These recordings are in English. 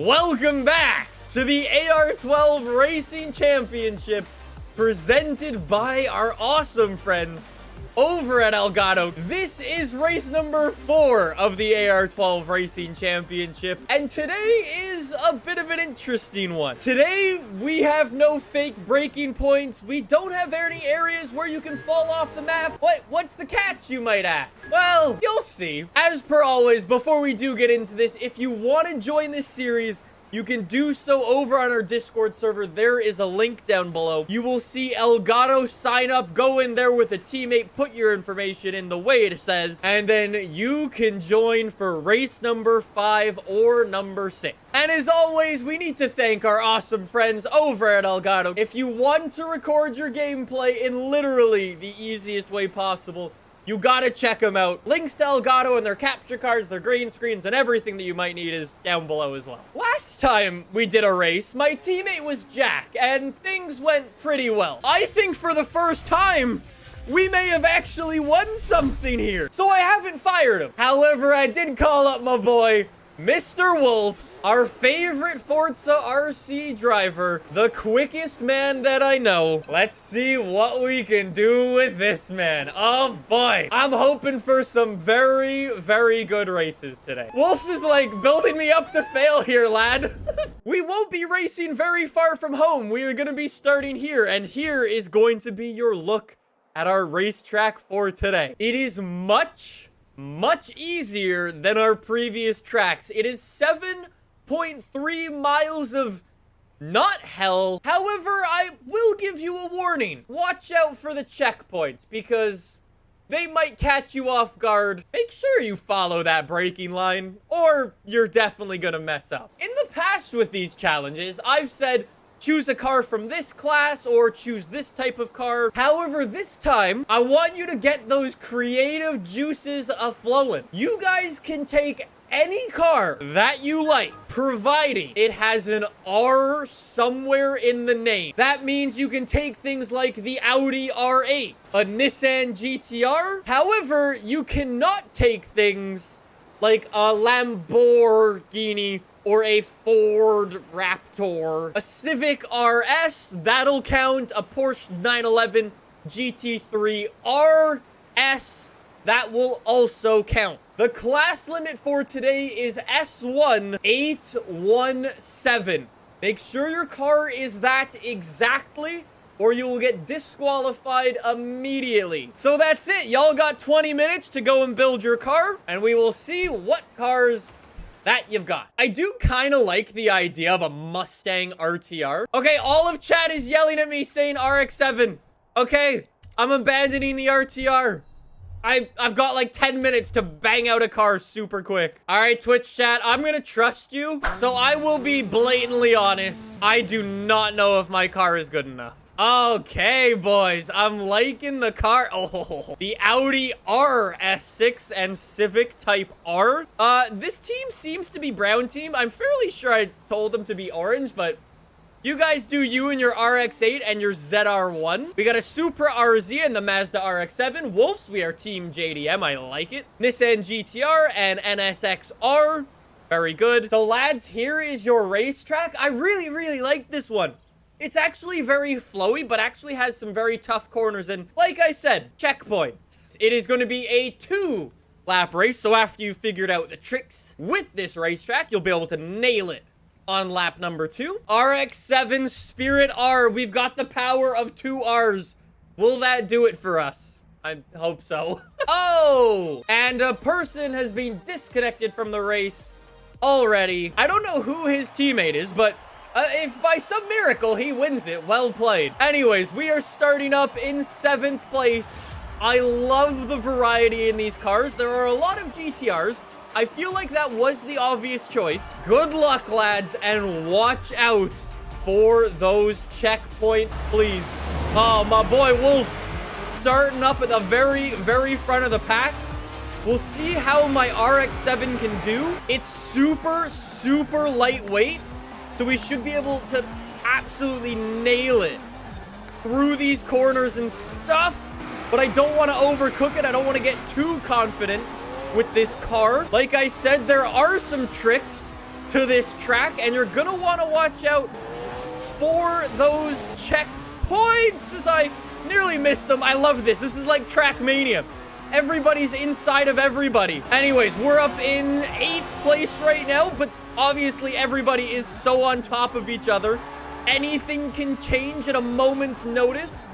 Welcome back to the AR12 Racing Championship presented by our awesome friends over at Elgato. This is race number 4 of the AR12 Racing Championship, and today is a bit of an interesting one. Today, we have no fake braking points. We don't have any areas where you can fall off the map. What's the catch, you might ask? Well, you'll see. As per always, before we do get into this, if you want to join this series, you can do so over on our Discord server. There is a link down below. You will see Elgato sign up. Go in there with a teammate. Put your information in the way it says. And then you can join for race number 5 or number 6. And as always, we need to thank our awesome friends over at Elgato. If you want to record your gameplay in literally the easiest way possible, you gotta check them out. Links to Elgato and their capture cards, their green screens, and everything that you might need is down below as well. Last time we did a race, my teammate was Jack, and things went pretty well. I think for the first time, we may have actually won something here. So I haven't fired him. However, I did call up my boy, Mr. Wolfs, our favorite Forza RC driver, the quickest man that I know. Let's see what we can do with this man. Oh boy, I'm hoping for some very, very good races today. Wolfs is like building me up to fail here, lad. We won't be racing very far from home. We are going to be starting here, and here is going to be your look at our racetrack for today. It is much easier than our previous tracks. It is 7.3 miles of not hell. However, I will give you a warning. Watch out for the checkpoints because they might catch you off guard. Make sure you follow that braking line or you're definitely gonna mess up. In the past with these challenges, I've said choose a car from this class or choose this type of car. However, this time, I want you to get those creative juices a-flowing. You guys can take any car that you like, providing it has an R somewhere in the name. That means you can take things like the Audi R8, a Nissan GTR. However, you cannot take things like a Lamborghini or a Ford Raptor, a Civic RS, that'll count, a Porsche 911 GT3 RS, that will also count. The class limit for today is S1817. Make sure your car is that exactly, or you will get disqualified immediately. So that's it. Y'all got 20 minutes to go and build your car, and we will see what cars that you've got. I do kind of like the idea of a Mustang RTR. Okay, all of chat is yelling at me saying RX-7. Okay, I'm abandoning the RTR. I've got like 10 minutes to bang out a car super quick. All right, Twitch chat, I'm gonna trust you. So I will be blatantly honest. I do not know if my car is good enough. Okay, boys, I'm liking the car. Oh, the Audi RS6 and Civic Type R. This team seems to be brown team. I'm fairly sure I told them to be orange, but you guys do you and your RX-8 and your ZR1. We got a Supra RZ and the Mazda RX-7. Wolves, we are Team JDM. I like it. Nissan GTR and NSX-R. Very good. So, lads, here is your racetrack. I really like this one. It's actually very flowy, but actually has some very tough corners. And like I said, checkpoints. It is going to be a 2-lap race. So after you've figured out the tricks with this racetrack, you'll be able to nail it on lap number 2. RX-7 Spirit R. We've got the power of 2 Rs. Will that do it for us? I hope so. Oh, and a person has been disconnected from the race already. I don't know who his teammate is, but if by some miracle he wins it, well played. Anyways, we are starting up in 7th place. I love the variety in these cars. There are a lot of GTRs. I feel like that was the obvious choice. Good luck, lads, and watch out for those checkpoints, please. Oh, my boy Wolf's starting up at the very front of the pack. We'll see how my RX-7 can do. It's super lightweight. So we should be able to absolutely nail it through these corners and stuff. But I don't want to overcook it. I don't want to get too confident with this car. Like I said, there are some tricks to this track, and you're gonna want to watch out for those checkpoints as I nearly missed them. I love this. This is like Trackmania. Everybody's inside of everybody. Anyways, we're up in 8th place right now, but obviously everybody is so on top of each other. Anything can change at a moment's notice.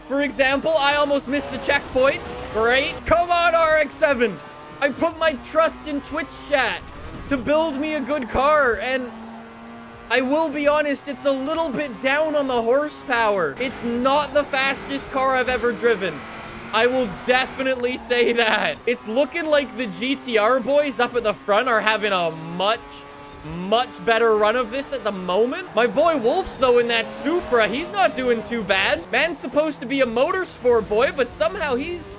For example, I almost missed the checkpoint. Great. Come on, RX-7. I put my trust in Twitch chat to build me a good car, and I will be honest, it's a little bit down on the horsepower. It's not the fastest car I've ever driven. I will definitely say that. It's looking like the GTR boys up at the front are having a much better run of this at the moment. My boy Wolf's, though, in that Supra, he's not doing too bad. Man's supposed to be a motorsport boy, but somehow he's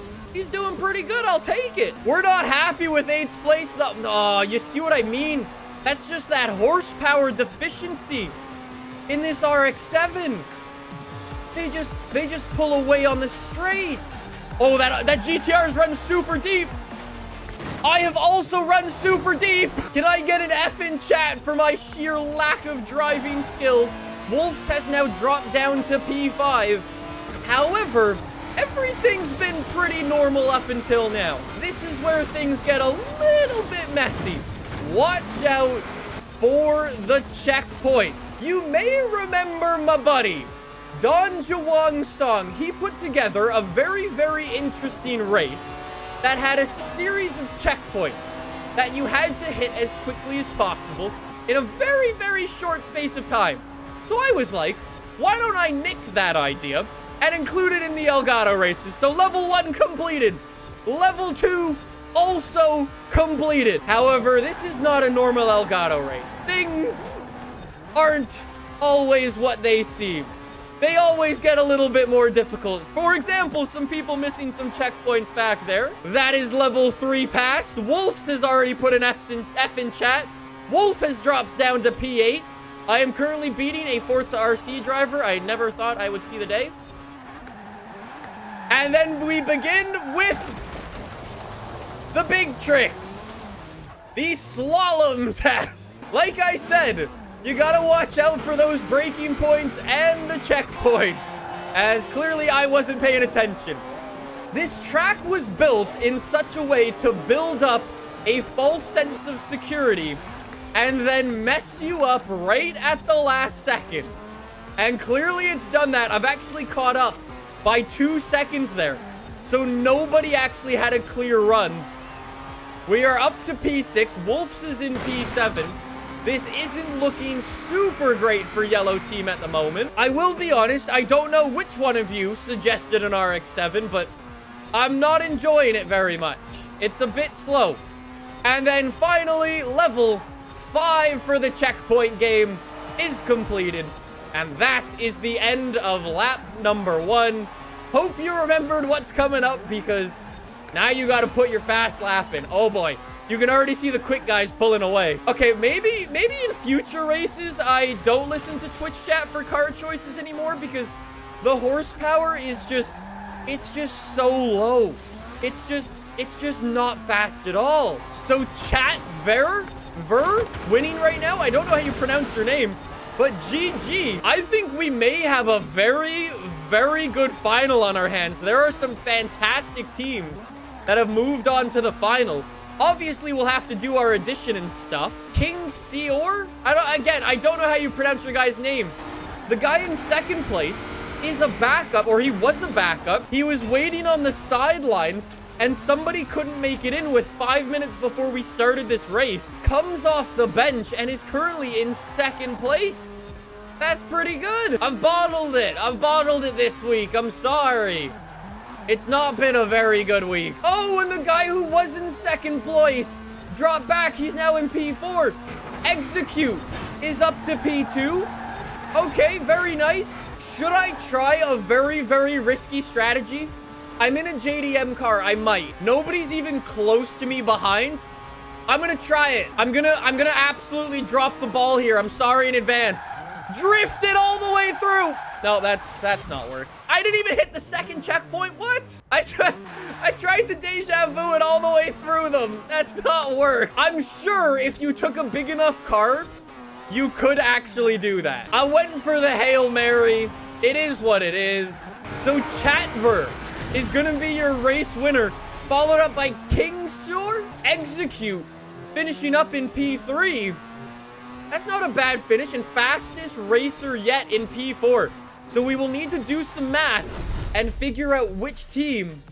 doing pretty good. I'll take it. We're not happy with 8th place, though. Oh, you see what I mean? That's just that horsepower deficiency in this RX-7. They just pull away on the straights. Oh, that GTR's run super deep. I have also run super deep. Can I get an F in chat for my sheer lack of driving skill? Wolf's has now dropped down to P5. However, everything's been pretty normal up until now. This is where things get a little bit messy. Watch out for the checkpoints. You may remember my buddy, Don Juwang Song. He put together a very interesting race that had a series of checkpoints that you had to hit as quickly as possible in a very short space of time. So I was like, why don't I nick that idea and include it in the Elgato races? So level 1 completed. Level 2 also completed. However, this is not a normal Elgato race. Things aren't always what they seem. They always get a little bit more difficult. For example, some people missing some checkpoints back there. That is level 3 passed. Wolf's has already put an F in chat. Wolf has dropped down to P8. I am currently beating a Forza RC driver I never thought I would see the day. And then we begin with the big tricks. The slalom tests. Like I said, you gotta watch out for those braking points and the checkpoints, as clearly I wasn't paying attention. This track was built in such a way to build up a false sense of security and then mess you up right at the last second. And clearly it's done that. I've actually caught up by 2 seconds there. So nobody actually had a clear run. We are up to P6. Wolf's is in P7. This isn't looking super great for yellow team at the moment. I will be honest, I don't know which one of you suggested an RX-7, but I'm not enjoying it very much. It's a bit slow. And then finally, level 5 for the checkpoint game is completed. And that is the end of lap number 1. Hope you remembered what's coming up, because now you got to put your fast lap in. Oh boy. You can already see the quick guys pulling away. Okay, maybe in future races, I don't listen to Twitch chat for car choices anymore, because the horsepower is it's just so low. It's just not fast at all. So chat Ver winning right now. I don't know how you pronounce your name, but GG. I think we may have a very good final on our hands. There are some fantastic teams that have moved on to the final. Obviously, we'll have to do our addition and stuff. King Seor? I don't know how you pronounce your guys' names. The guy in second place is a backup, or he was a backup. He was waiting on the sidelines, and somebody couldn't make it in with 5 minutes before we started this race. Comes off the bench and is currently in second place. That's pretty good. I've bottled it this week. I'm sorry. It's not been a very good week. Oh, and the guy who was in second place dropped back. He's now in P4. Execute is up to P2. Okay, very nice. Should I try a very risky strategy? I'm in a JDM car. I might. Nobody's even close to me behind. I'm gonna try it. I'm gonna absolutely drop the ball here. I'm sorry in advance. Drifted all the way through. No, that's not work. I didn't even hit the second checkpoint. What? I tried to deja vu it all the way through them. That's not work. I'm sure if you took a big enough car, you could actually do that. I went for the Hail Mary. It is what it is. So Chatver is gonna be your race winner, followed up by King Sur Execute, finishing up in P3. That's not a bad finish, and fastest racer yet in P4. So we will need to do some math and figure out which team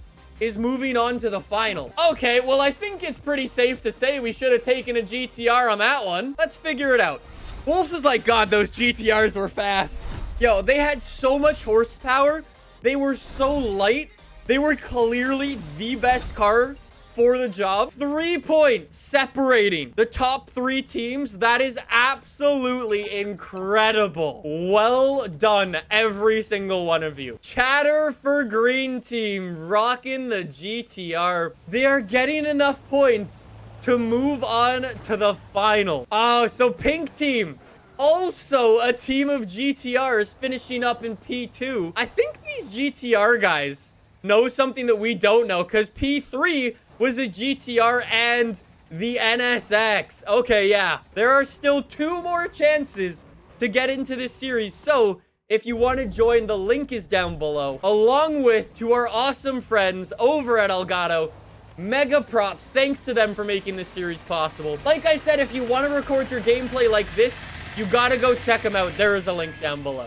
is moving on to the final. Okay, well, I think it's pretty safe to say we should have taken a GTR on that one. Let's figure it out. Wolves is like, God, those GTRs were fast. Yo, they had so much horsepower. They were so light. They were clearly the best car for the job. 3 points separating the top 3 teams. That is absolutely incredible. Well done, every single one of you. Chatter for green team, rocking the GTR. They are getting enough points to move on to the final. Oh, so pink team, also a team of GTRs finishing up in P2. I think these GTR guys know something that we don't know, because P3 was a GTR and the NSX. Okay, yeah. There are still 2 more chances to get into this series. So if you want to join, the link is down below. Along with to our awesome friends over at Elgato. Mega props. Thanks to them for making this series possible. Like I said, if you want to record your gameplay like this, you gotta go check them out. There is a link down below.